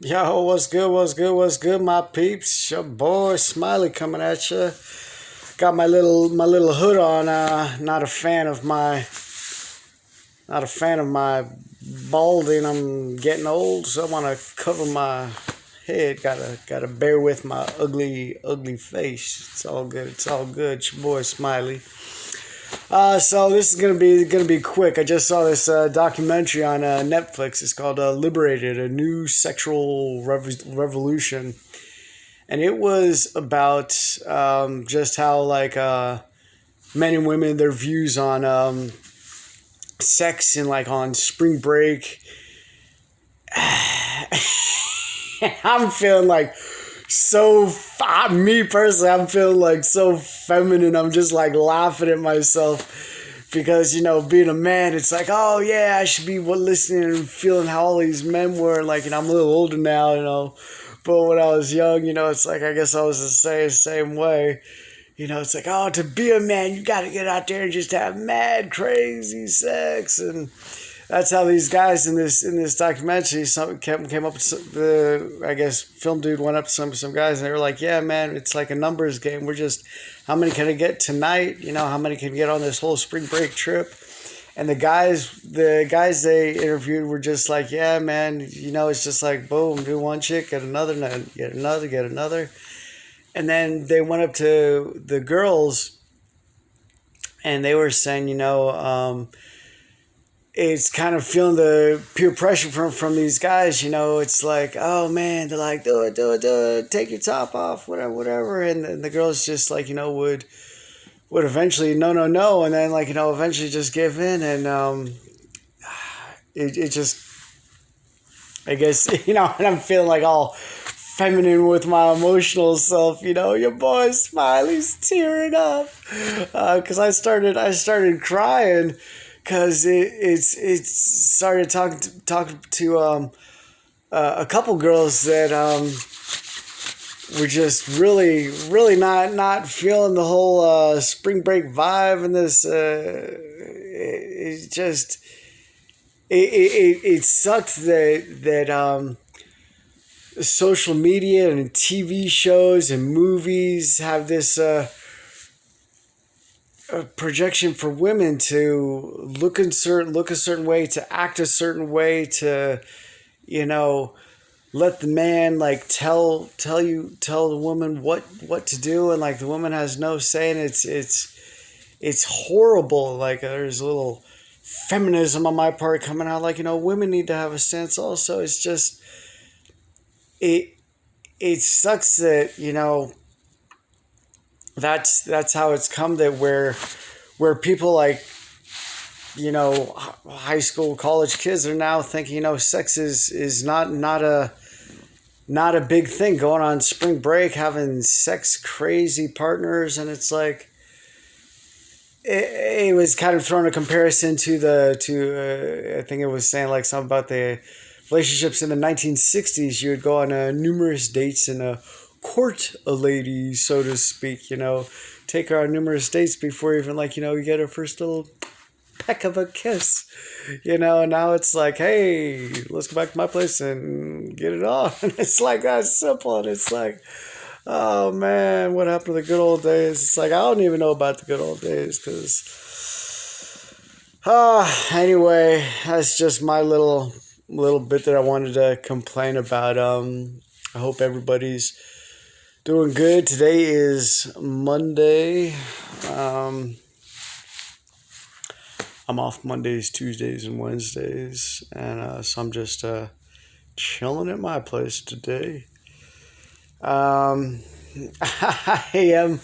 Yo, what's good? What's good? What's good, my peeps? Your boy Smiley coming at you. Got my little hood on. Not a fan of my balding. I'm getting old, so I want to cover my head. Gotta bear with my ugly face. It's all good. It's all good. It's your boy Smiley. So this is gonna be quick. I just saw this documentary on Netflix. It's called "Liberated: A New Sexual Revolution," and it was about just how men and women, their views on sex and like on spring break. I'm feeling like me personally, I'm feeling like so feminine. I'm just like laughing at myself because being a man, it's like, oh yeah, I should be listening and feeling how all these men were like. And I'm a little older now, but when I was young, it's like I guess I was the same way. It's like, oh, to be a man, you got to get out there and just have mad crazy sex. And that's how these guys in this documentary, some came up with the, I guess, film dude went up to some guys, and they were like, yeah, man, it's like a numbers game. We're just, how many can I get tonight? How many can get on this whole spring break trip? And the guys they interviewed were just like, yeah, man, it's just like, boom, do one chick, get another, get another, get another. And then they went up to the girls, and they were saying, it's kind of feeling the peer pressure from these guys. It's like, oh man, they're like, do it, take your top off, whatever, whatever. And the girls just like, would eventually no, and then like, eventually just give in. And it just, I guess, and I'm feeling like all feminine with my emotional self. Your boy Smiley's tearing up because I started crying because it started talking to a couple girls that were just really not feeling the whole spring break vibe. And this it just it sucks that social media and TV shows and movies have this projection for women to look a certain way, to act a certain way, to you know let the man like tell the woman what to do, and like the woman has no say. And it's horrible. Like there's a little feminism on my part coming out, like women need to have a sense also. It's just it it sucks that that's how it's come, that where people like high school, college kids are now thinking sex is not a big thing, going on spring break having sex crazy partners. And it's like it was kind of thrown a comparison to I think it was saying like something about the relationships in the 1960s. You would go on numerous dates and court a lady, so to speak. Take her on numerous dates before even like you get her first little peck of a kiss. Now it's like, hey, let's go back to my place and get it on. And it's like that simple. And it's like, oh man, what happened to the good old days? It's like I don't even know about the good old days because anyway, that's just my little bit that I wanted to complain about. I hope everybody's doing good. Today is Monday. I'm off Mondays, Tuesdays, and Wednesdays, and so I'm just chilling at my place today. I am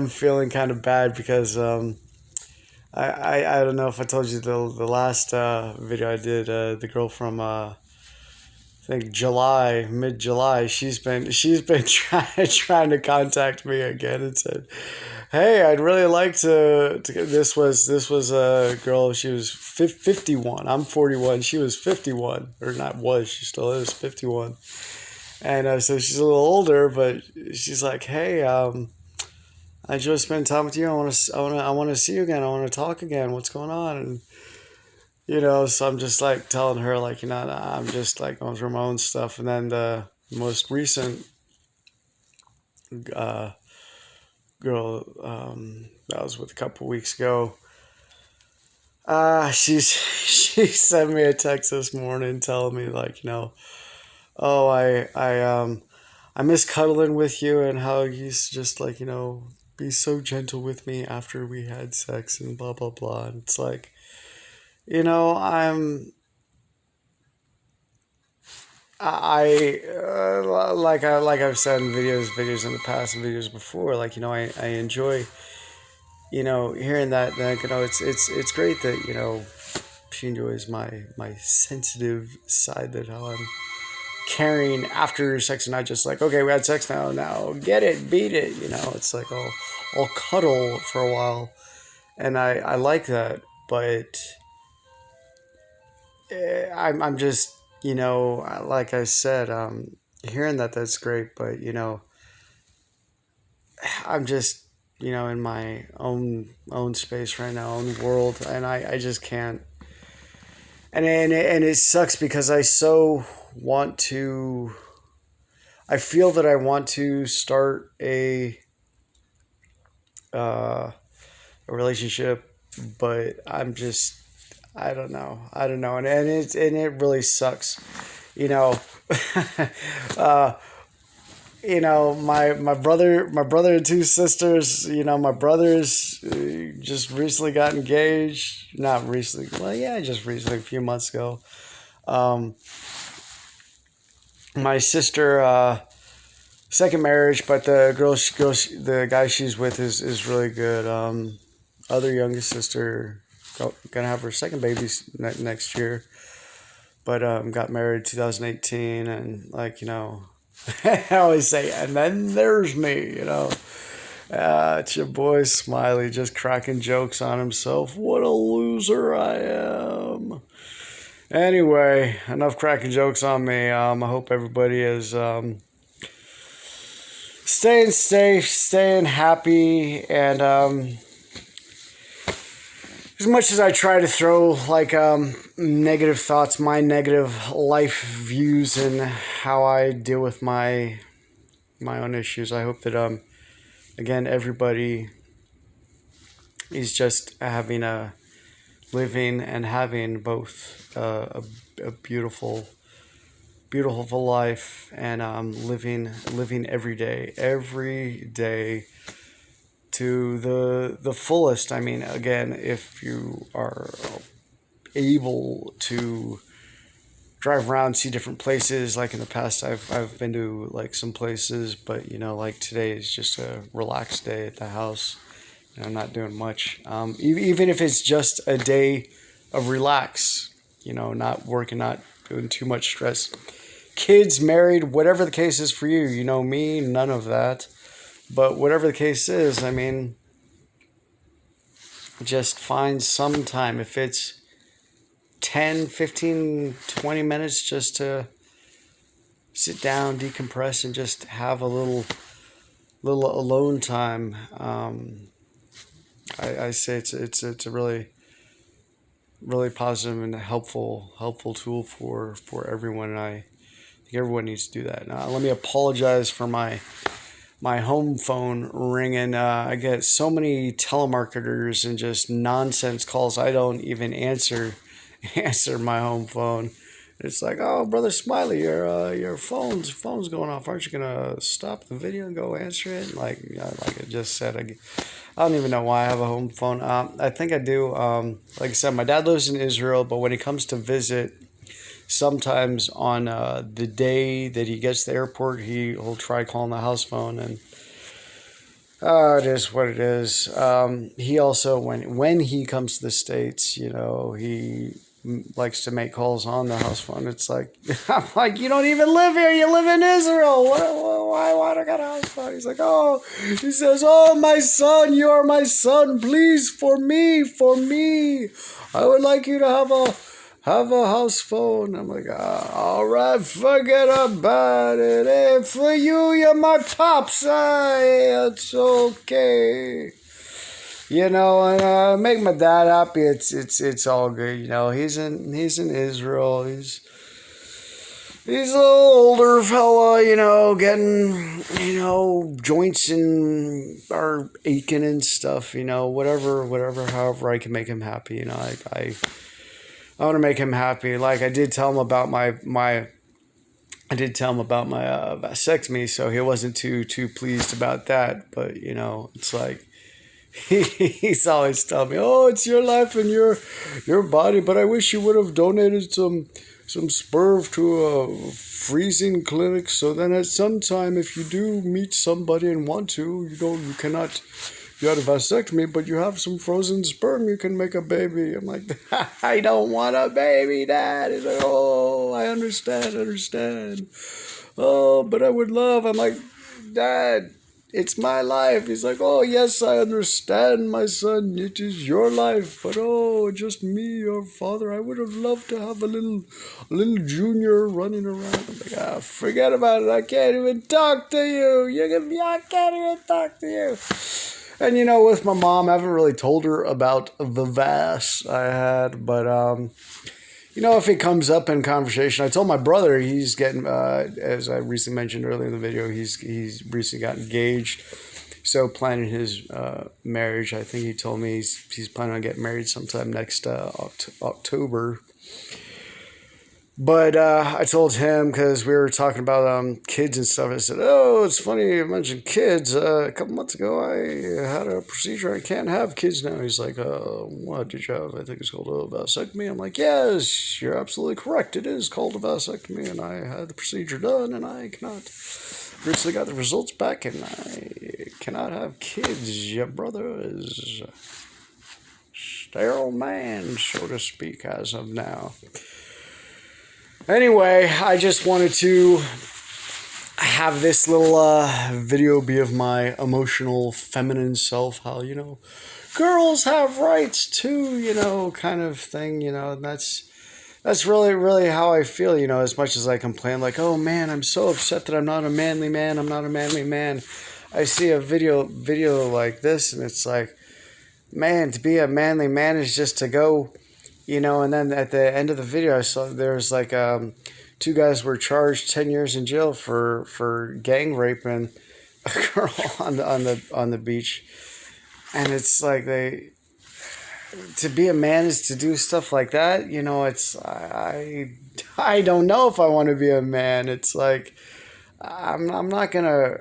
feeling kind of bad because I don't know if I told you the last video I did. The girl from I think mid July, she's been trying to contact me again and said, "Hey, I'd really like to." This was a girl. She was 51. I'm 41. She was 51, or not was. She still is 51. And so she's a little older, but she's like, "Hey, I just spent time with you. I want to see you again. I want to talk again. What's going on?" And So I'm just like telling her, like, nah, I'm just like going through my own stuff. And then the most recent uh, girl that I was with a couple weeks ago, she sent me a text this morning telling me, like, oh, I miss cuddling with you, and how you used to just, like, be so gentle with me after we had sex and blah blah blah. And it's like, I'm like I've said in videos in the past and videos before, like, I enjoy, hearing that. Like, it's great that, she enjoys my sensitive side, that how I'm carrying after sex, and not just like, okay, we had sex, now get it, beat it. It's like, I'll cuddle for a while, and I like that. But I'm just, like I said, hearing that's great, but, I'm just, in my own space right now, own world, and I just can't. And it sucks because want to I feel that I want to start uh, a relationship, but I don't know. And it really sucks. You know, uh, my brother and two sisters. My brothers just recently got engaged. Not recently. Well, yeah, just recently, a few months ago. Um, my sister, second marriage, but the guy she's with is really good. Other youngest sister, gonna have her second baby next year, but got married 2018, and, like, I always say, and then there's me. It's your boy Smiley, just cracking jokes on himself. What a loser I am. Anyway, enough cracking jokes on me. I hope everybody is staying safe, staying happy, and as much as I try to throw, like, negative thoughts, my negative life views, and how I deal with my own issues, I hope that again, everybody is just living and having both a beautiful life, and living every day to the fullest. I mean, again, if you are able to drive around, see different places, like in the past, I've been to, like, some places, but, like, today is just a relaxed day at the house, and I'm not doing much. Even if it's just a day of relax, not working, not doing too much stress. Kids, married, whatever the case is for you, me, none of that. But whatever the case is, I mean, just find some time. If it's 10, 15, 20 minutes just to sit down, decompress, and just have a little alone time. I say it's a really positive and helpful tool for everyone, and I think everyone needs to do that. Now, let me apologize for my home phone ringing. I get so many telemarketers and just nonsense calls. I don't even answer my home phone. It's like, oh, brother Smiley, your phone's going off. Aren't you gonna stop the video and go answer it? Like I just said, I don't even know why I have a home phone. I think I do. Like I said, my dad lives in Israel, but when he comes to visit, sometimes on the day that he gets to the airport, he'll try calling the house phone, and it is what it is. He also, when he comes to the States, he likes to make calls on the house phone. It's like, I'm like, you don't even live here. You live in Israel. Why do I got a house phone? He's like, oh, he says, oh, my son, you are my son. Please, for me, I would like you to have a house phone. I'm like, all right, forget about it. Hey, for you, you're my pops. It's okay. You know, and make my dad happy. It's all good. You know, he's in Israel. He's a little older fella. You know, getting joints and are aching and stuff. You know, whatever. However, I can make him happy. You know, I want to make him happy. Like I did tell him about my I did tell him about my vasectomy, so he wasn't too pleased about that. But you know, it's like he's always telling me, "Oh, it's your life and your body, but I wish you would have donated some sperm to a freezing clinic, so then at some time, if you do meet somebody and want to, you cannot." You had a vasectomy, but you have some frozen sperm. You can make a baby. I'm like, I don't want a baby, Dad. He's like, oh, I understand. Oh, but I would love. I'm like, Dad, it's my life. He's like, oh, yes, I understand, my son. It is your life. But, oh, just me, your father. I would have loved to have a little junior running around. I'm like, forget about it. I can't even talk to you. I can't even talk to you. And, you know, with my mom, I haven't really told her about the VAS I had. But, you know, if it comes up in conversation, I told my brother he's getting, as I recently mentioned earlier in the video, he's recently got engaged. So planning his marriage. I think he told me he's planning on getting married sometime next October. But I told him, because we were talking about kids and stuff, I said, oh, it's funny you mentioned kids. A couple months ago, I had a procedure. I can't have kids now. He's like, what did you have? I think it's called a vasectomy. I'm like, yes, you're absolutely correct. It is called a vasectomy, and I had the procedure done, and I cannot. Recently got the results back, and I cannot have kids. Your brother is a sterile man, so to speak, as of now. Anyway, I just wanted to have this little video be of my emotional feminine self, how, you know, girls have rights too, you know, kind of thing, you know, and that's really how I feel, you know, as much as I complain, like, oh man, I'm so upset that I'm not a manly man, I see a video like this, and it's like, man, to be a manly man is just to go, you know. And then at the end of the video, I saw there's like two guys were charged 10 years in jail for gang raping a girl on the beach, and it's like to be a man is to do stuff like that, you know. It's I don't know if I want to be a man. It's like I'm not gonna.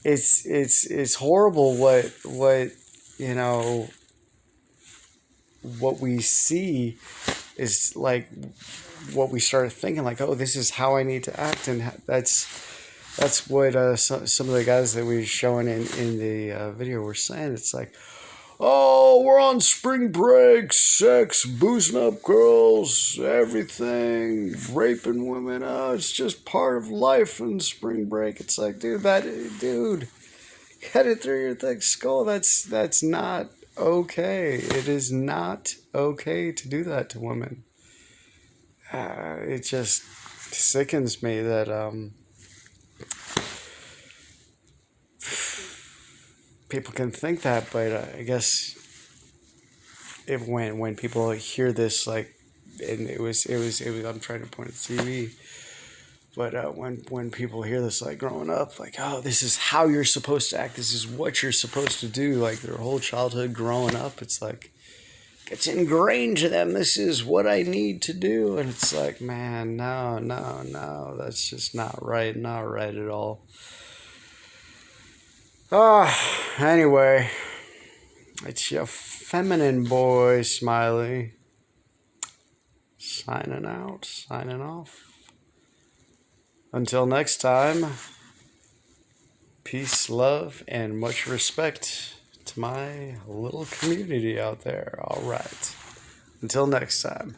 It's horrible what you know, what we see is like what we started thinking, like, oh, this is how I need to act. And that's what some of the guys that we were showing in the video were saying. It's like, oh, we're on spring break, sex, boozing up girls, everything, raping women. Oh, it's just part of life in spring break. It's like, dude, cut it through your thick skull. That's not okay. It is not okay to do that to women. It just sickens me that people can think that, but I guess if when people hear this, like, and it was I'm trying to point at the TV, but when people hear this, like, growing up, like, oh, this is how you're supposed to act, this is what you're supposed to do, like their whole childhood growing up, it's like it's ingrained to them, this is what I need to do. And it's like, man, no, that's just not right at all. Anyway, it's your feminine boy, Smiley, signing off. Until next time, peace, love, and much respect to my little community out there. All right. Until next time.